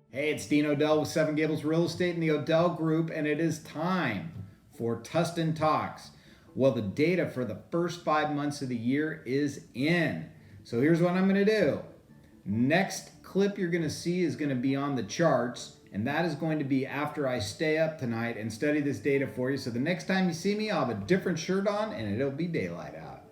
Hey, it's Dean Odell with 7 Gables Real Estate in the Odell Group, and it is time for Tustin Talks. Well, the data for the first 5 months of the year is in. So here's what I'm going to do. Next clip you're going to see is going to be on the charts, and that is going to be after I stay up tonight and study this data for you. So the next time you see me, I'll have a different shirt on and it'll be daylight out.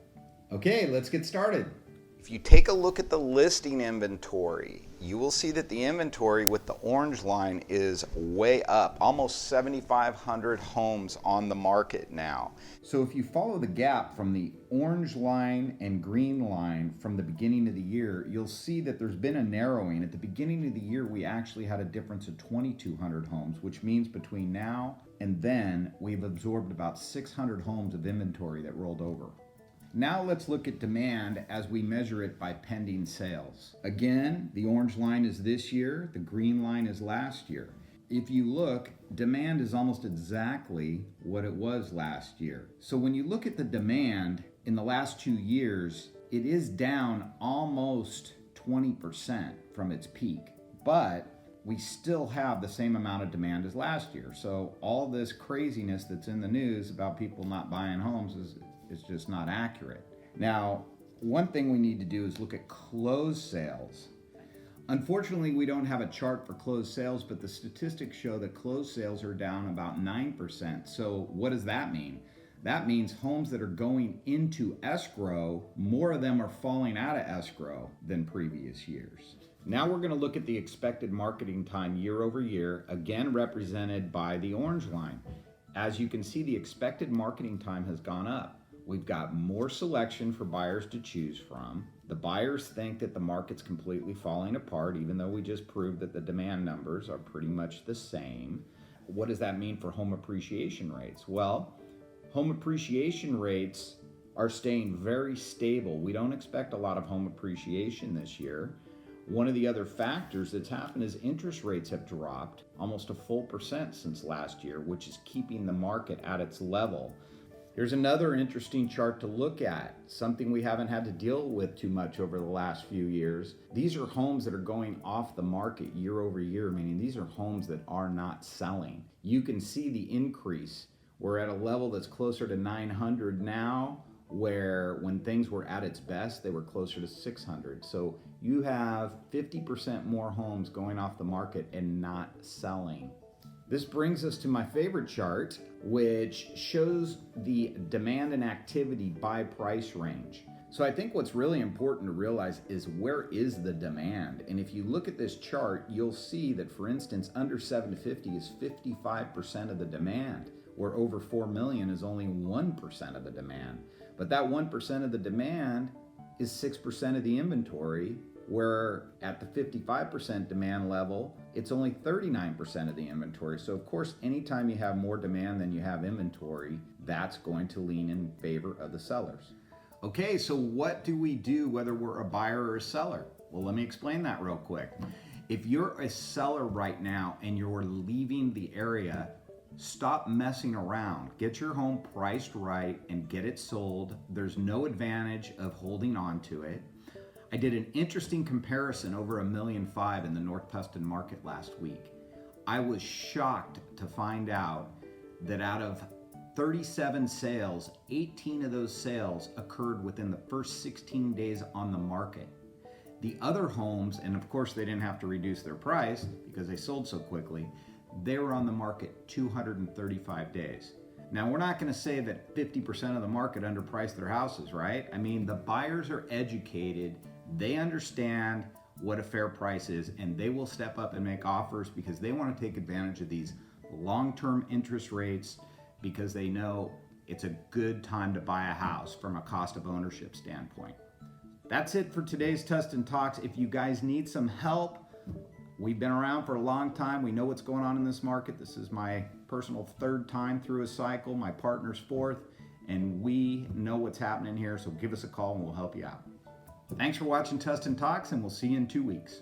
Okay, let's get started. If you take a look at the listing inventory, you will see that the inventory with the orange line is way up, almost 7,500 homes on the market now. So if you follow the gap from the orange line and green line from the beginning of the year, you'll see that there's been a narrowing. At the beginning of the year, we actually had a difference of 2,200 homes, which means between now and then, we've absorbed about 600 homes of inventory that rolled over. Now let's look at demand as we measure it by pending sales. Again, the orange line is this year, the green line is last year. If you look, demand is almost exactly what it was last year. So when you look at the demand in the last 2 years, it is down almost 20% from its peak, but we still have the same amount of demand as last year. So all this craziness that's in the news about people not buying homes is just not accurate. Now, one thing we need to do is look at closed sales. Unfortunately, we don't have a chart for closed sales, but the statistics show that closed sales are down about 9%. So what does that mean? That means homes that are going into escrow, more of them are falling out of escrow than previous years. Now we're going to look at the expected marketing time year over year, again represented by the orange line. As you can see, the expected marketing time has gone up. We've got more selection for buyers to choose from. The buyers think that the market's completely falling apart, even though we just proved that the demand numbers are pretty much the same. What does that mean for home appreciation rates? Well, home appreciation rates are staying very stable. We don't expect a lot of home appreciation this year. One of the other factors that's happened is interest rates have dropped almost a full percent since last year, which is keeping the market at its level. Here's another interesting chart to look at, something we haven't had to deal with too much over the last few years. These are homes that are going off the market year over year, meaning these are homes that are not selling. You can see the increase. We're at a level that's closer to 900 now, where when things were at its best, they were closer to 600. So you have 50% more homes going off the market and not selling. This brings us to my favorite chart, which shows the demand and activity by price range. So I think what's really important to realize is where is the demand? And if you look at this chart, you'll see that, for instance, under 750 is 55% of the demand, where over 4 million is only 1% of the demand. But that 1% of the demand is 6% of the inventory, where at the 55% demand level, it's only 39% of the inventory. So of course, anytime you have more demand than you have inventory, that's going to lean in favor of the sellers. Okay, so what do we do whether we're a buyer or a seller? Well, let me explain that real quick. If you're a seller right now and you're leaving the area, stop messing around. Get your home priced right and get it sold. There's no advantage of holding on to it. I did an interesting comparison over 1.5 million in the North Tustin market last week. I was shocked to find out that out of 37 sales, 18 of those sales occurred within the first 16 days on the market. The other homes, and of course they didn't have to reduce their price because they sold so quickly, they were on the market 235 days. Now, we're not going to say that 50% of the market underpriced their houses, right? I mean, the buyers are educated. They understand what a fair price is, and they will step up and make offers because they want to take advantage of these long-term interest rates because they know it's a good time to buy a house from a cost of ownership standpoint. That's it for today's Tustin Talks. If you guys need some help, we've been around for a long time. We know what's going on in this market. This is my personal 3rd time through a cycle, my partner's 4th, and we know what's happening here, so give us a call and we'll help you out. Thanks for watching Tustin Talks, and we'll see you in 2 weeks.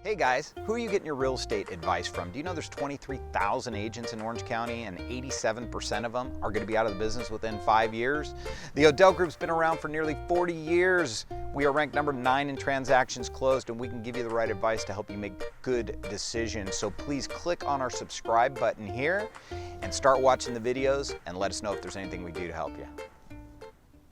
Hey guys, who are you getting your real estate advice from? Do you know there's 23,000 agents in Orange County and 87% of them are going to be out of the business within 5 years? The Odell Group's been around for nearly 40 years. We are ranked number 9 in transactions closed, and we can give you the right advice to help you make good decisions. So please click on our subscribe button here and start watching the videos and let us know if there's anything we do to help you.